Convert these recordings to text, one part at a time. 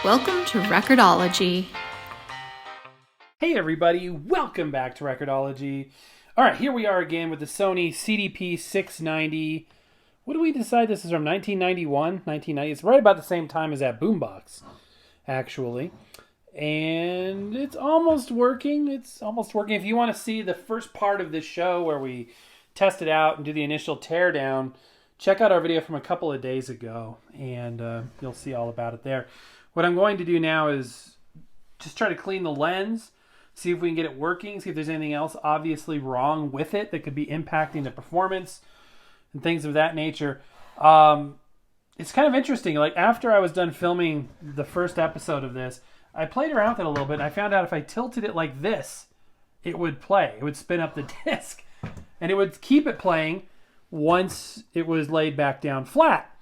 Welcome to Record-ology. Hey everybody, welcome back to Record-ology. Alright, here we are again with the Sony CDP-690. What do we decide this is from? 1991? 1990? It's right about the same time as that boombox, actually. And it's almost working. If you want to see the first part of this show where we test it out and do the initial teardown, check out our video from a couple of days ago, and you'll see all about it there. What I'm going to do now is just try to clean the lens, see if we can get it working, see if there's anything else obviously wrong with it that could be impacting the performance and things of that nature. It's kind of interesting. Like, after I was done filming the first episode of this, I played around with it a little bit, and I found out if I tilted it like this, it would play. It would spin up the disc, and it would keep it playing once it was laid back down flat.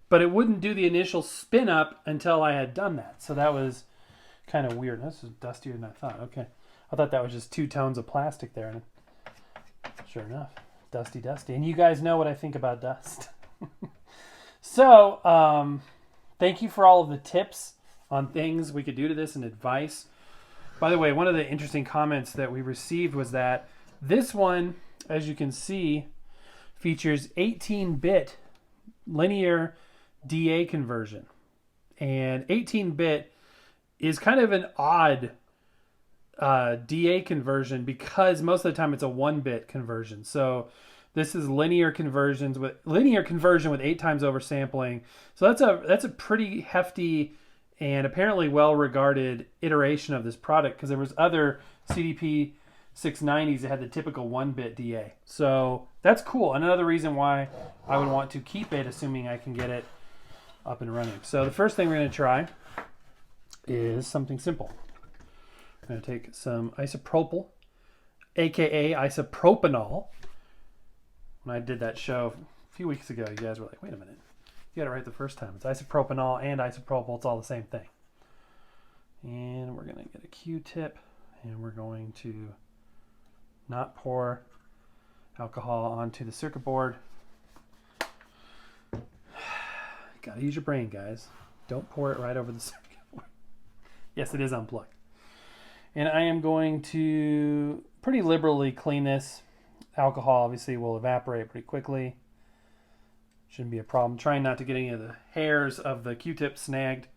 But it wouldn't do the initial spin up until I had done that. So that was kind of weird. This is dustier than I thought. Okay. I thought that was just 2 tones of plastic there. And sure enough, dusty. And you guys know what I think about dust. So, thank you for all of the tips on things we could do to this and advice. By the way, one of the interesting comments that we received was that this one, as you can see, features 18-bit linear DA conversion. And 18-bit is kind of an odd DA conversion because most of the time it's a 1-bit conversion. So this is linear conversion with 8 times oversampling. So that's a pretty hefty and apparently well-regarded iteration of this product, because there was other CDP 690s that had the typical 1-bit DA. So that's cool. Another reason why I would want to keep it, assuming I can get it up and running. So the first thing we're going to try is something simple. I'm going to take some isopropyl, aka isopropanol. When I did that show a few weeks ago, you guys were like, wait a minute, you got it right the first time. It's isopropanol and isopropyl. It's all the same thing. And we're going to get a Q-tip, and we're going to not pour alcohol onto the circuit board. Gotta use your brain, guys. Don't pour it right over the circuit board. Yes, it is unplugged. And I am going to pretty liberally clean this. Alcohol obviously will evaporate pretty quickly. Shouldn't be a problem. Trying not to get any of the hairs of the Q-tip snagged.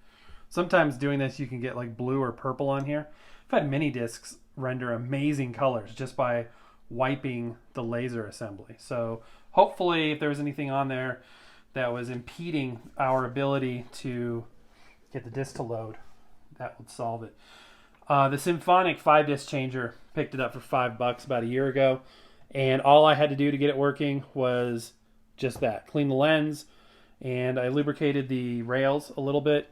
Sometimes doing this you can get like blue or purple on here. I've had mini discs render amazing colors just by wiping the laser assembly. So hopefully if there was anything on there that was impeding our ability to get the disc to load, that would solve it. The Symphonic 5-disc changer, picked it up for $5 about a year ago, and all I had to do to get it working was just that. Clean the lens, and I lubricated the rails a little bit,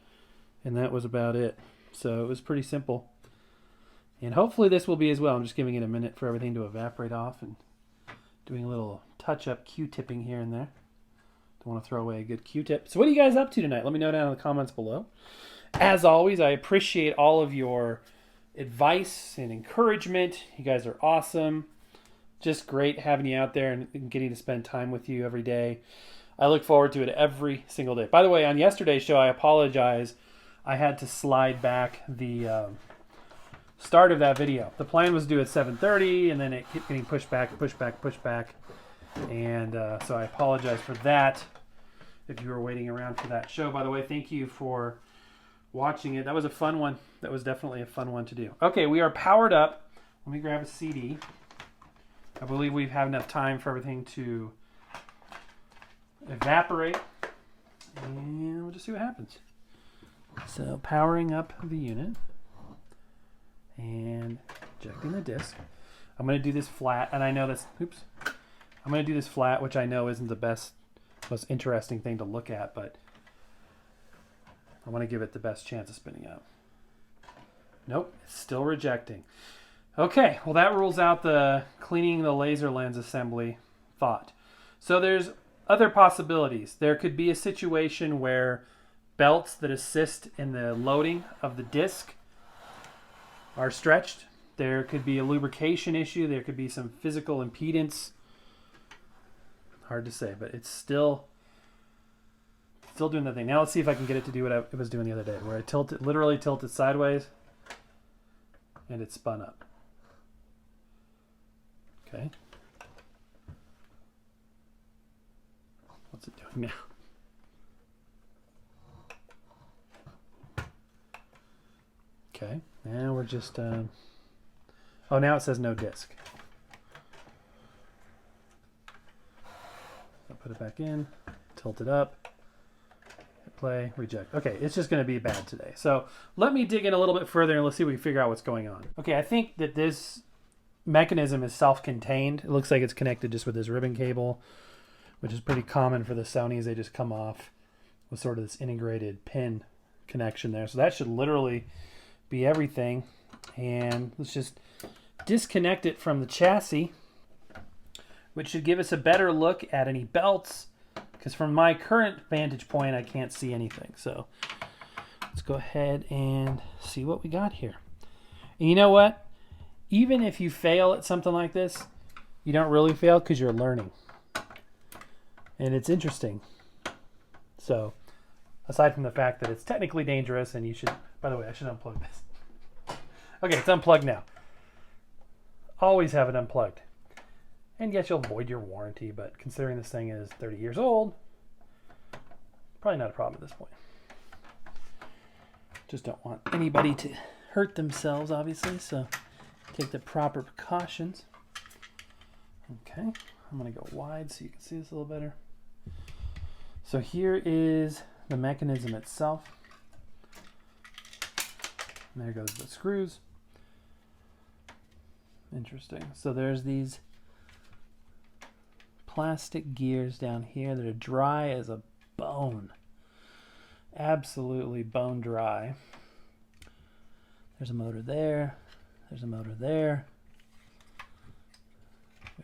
and that was about it. So it was pretty simple. And hopefully this will be as well. I'm just giving it a minute for everything to evaporate off and doing a little touch-up Q-tipping here and there. Don't want to throw away a good Q-tip. So what are you guys up to tonight? Let me know down in the comments below. As always, I appreciate all of your advice and encouragement. You guys are awesome. Just great having you out there and getting to spend time with you every day. I look forward to it every single day. By the way, on yesterday's show, I apologize. I had to slide back the start of that video. The plan was due at 7:30, and then it kept getting pushed back. And so I apologize for that if you were waiting around for that show. By the way, thank you for watching it. That was a fun one. That was definitely a fun one to do. Okay, we are powered up. Let me grab a CD. I believe we have enough time for everything to evaporate. And we'll just see what happens. So powering up the unit and ejecting the disc. I'm going to do this flat, and I know that's, I'm going to do this flat, which I know isn't the best, most interesting thing to look at, but I want to give it the best chance of spinning out. Nope, it's still rejecting. Okay, well that rules out the cleaning the laser lens assembly thought. So there's other possibilities. There could be a situation where belts that assist in the loading of the disc are stretched. There could be a lubrication issue. There could be some physical impedance. Hard to say, but it's still Still doing that thing. Now let's see if I can get it to do what it was doing the other day, where I literally tilt it sideways, and it spun up. Okay. What's it doing now? Okay. Now we're just... oh, now it says no disc. I'll put it back in, tilt it up. Play, reject. Okay, it's just going to be bad today. So let me dig in a little bit further and let's see if we can figure out what's going on. Okay, I think that this mechanism is self-contained. It looks like it's connected just with this ribbon cable, which is pretty common for the Sonys. They just come off with sort of this integrated pin connection there. So that should literally be everything. And let's just disconnect it from the chassis, which should give us a better look at any belts, because from my current vantage point, I can't see anything. So let's go ahead and see what we got here. And you know what? Even if you fail at something like this, you don't really fail because you're learning. And it's interesting. So aside from the fact that it's technically dangerous and you should, by the way, I should unplug this. Okay, it's unplugged now. Always have it unplugged. And yes, you'll void your warranty, but considering this thing is 30 years old, probably not a problem at this point. Just don't want anybody to hurt themselves, obviously, so take the proper precautions. Okay, I'm going to go wide so you can see this a little better. So here is the mechanism itself. And there goes the screws. Interesting. So there's these plastic gears down here that are dry as a bone. Absolutely bone dry. There's a motor there. There's a motor there.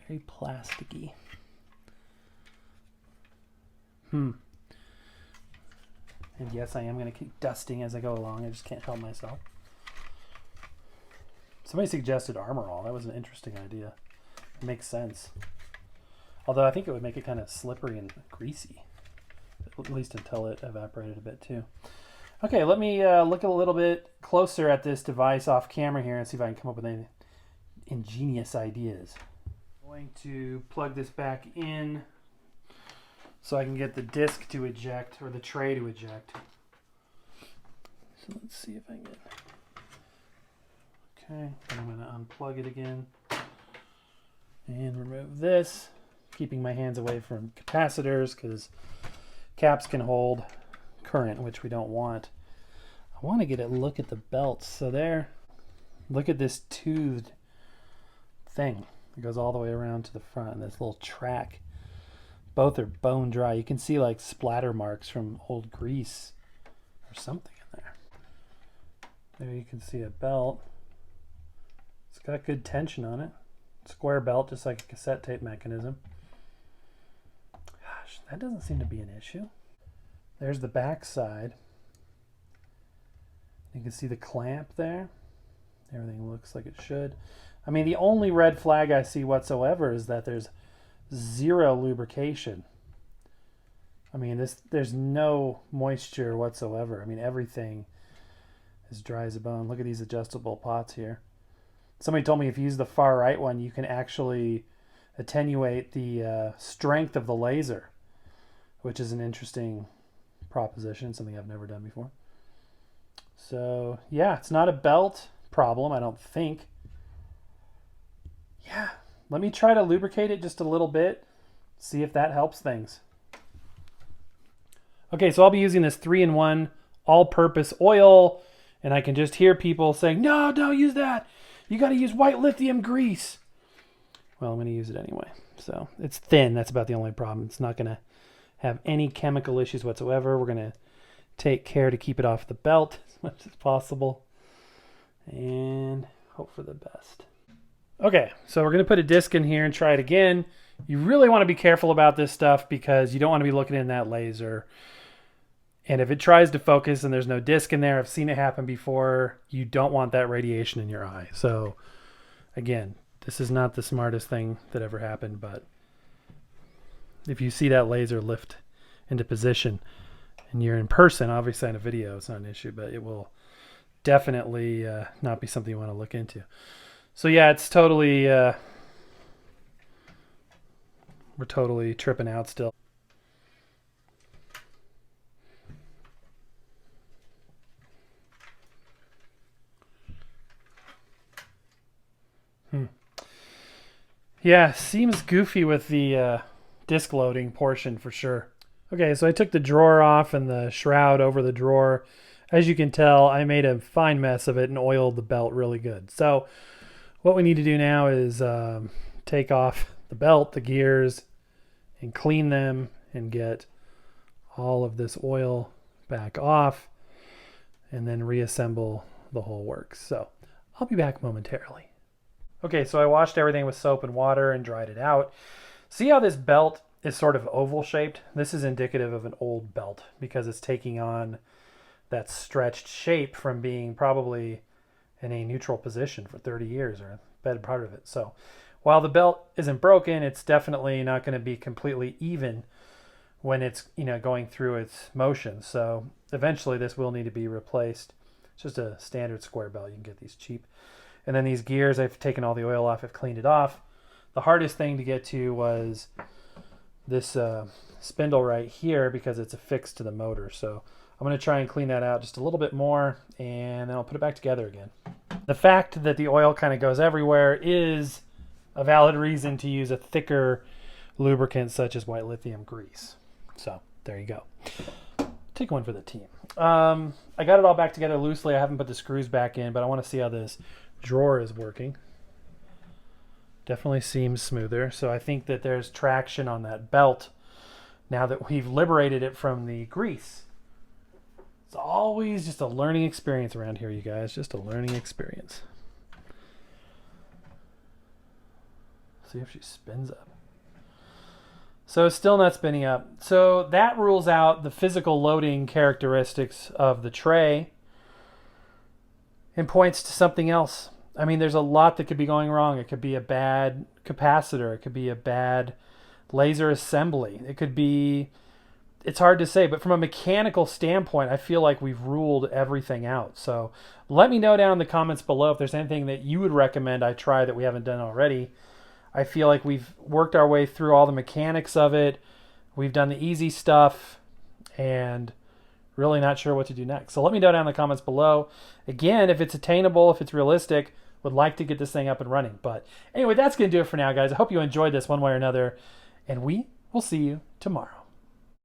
Very plasticky. And yes, I am going to keep dusting as I go along. I just can't help myself. Somebody suggested Armor All. That was an interesting idea. It makes sense. Although I think it would make it kind of slippery and greasy, at least until it evaporated a bit too. Okay, let me look a little bit closer at this device off camera here and see if I can come up with any ingenious ideas. I'm going to plug this back in so I can get the disc to eject, or the tray to eject. So let's see if I can get... Okay, I'm going to unplug it again and remove this, keeping my hands away from capacitors because caps can hold current, which we don't want. I want to get a look at the belts. So there, look at this toothed thing. It goes all the way around to the front, and this little track. Both are bone dry. You can see like splatter marks from old grease or something in there. There you can see a belt. It's got good tension on it. Square belt, just like a cassette tape mechanism. Gosh, that doesn't seem to be an issue. There's the back side. You can see the clamp there. Everything looks like it should. I mean, the only red flag I see whatsoever is that there's zero lubrication. I mean, there's no moisture whatsoever. I mean, everything is dry as a bone. Look at these adjustable pots here. Somebody told me if you use the far right one, you can actually attenuate the strength of the laser, which is an interesting proposition, something I've never done before. So yeah, it's not a belt problem, I don't think. Yeah, let me try to lubricate it just a little bit, see if that helps things. Okay, so I'll be using this 3-in-1 all-purpose oil, and I can just hear people saying, no, don't use that. You got to use white lithium grease. Well, I'm going to use it anyway. So it's thin. That's about the only problem. It's not going to have any chemical issues whatsoever. We're going to take care to keep it off the belt as much as possible and hope for the best. Okay, so we're going to put a disc in here and try it again. You really want to be careful about this stuff because you don't want to be looking in that laser. And if it tries to focus and there's no disc in there, I've seen it happen before, you don't want that radiation in your eye. So again, this is not the smartest thing that ever happened, but if you see that laser lift into position and you're in person, obviously on a video, it's not an issue, but it will definitely not be something you want to look into. So yeah, it's totally, we're totally tripping out still. Yeah, seems goofy with the disc loading portion for sure. Okay, so I took the drawer off and the shroud over the drawer. As you can tell, I made a fine mess of it and oiled the belt really good. So what we need to do now is take off the belt, the gears, and clean them and get all of this oil back off and then reassemble the whole works. So I'll be back momentarily. Okay, so I washed everything with soap and water and dried it out. See how this belt is sort of oval shaped? This is indicative of an old belt because it's taking on that stretched shape from being probably in a neutral position for 30 years or a better part of it. So while the belt isn't broken, it's definitely not going to be completely even when it's, you know, going through its motion. So eventually this will need to be replaced. It's just a standard square belt. You can get these cheap. And then these gears, I've taken all the oil off, I've cleaned it off. The hardest thing to get to was this spindle right here because it's affixed to the motor. So I'm going to try and clean that out just a little bit more, and then I'll put it back together again. The fact that the oil kind of goes everywhere is a valid reason to use a thicker lubricant such as white lithium grease. So there you go. Take one for the team. I got it all back together loosely. I haven't put the screws back in, but I want to see how this drawer is working. Definitely seems smoother. So I think that there's traction on that belt now that we've liberated it from the grease. It's always just a learning experience around here, you guys. Just a learning experience. See if she spins up. So it's still not spinning up. So that rules out the physical loading characteristics of the tray and points to something else. I mean, there's a lot that could be going wrong. It could be a bad capacitor. It could be a bad laser assembly. It could be, it's hard to say, but from a mechanical standpoint, I feel like we've ruled everything out. So let me know down in the comments below if there's anything that you would recommend I try that we haven't done already. I feel like we've worked our way through all the mechanics of it. We've done the easy stuff and really not sure what to do next. So let me know down in the comments below. Again, if it's attainable, if it's realistic, would like to get this thing up and running. But anyway, that's going to do it for now, guys. I hope you enjoyed this one way or another, and we will see you tomorrow.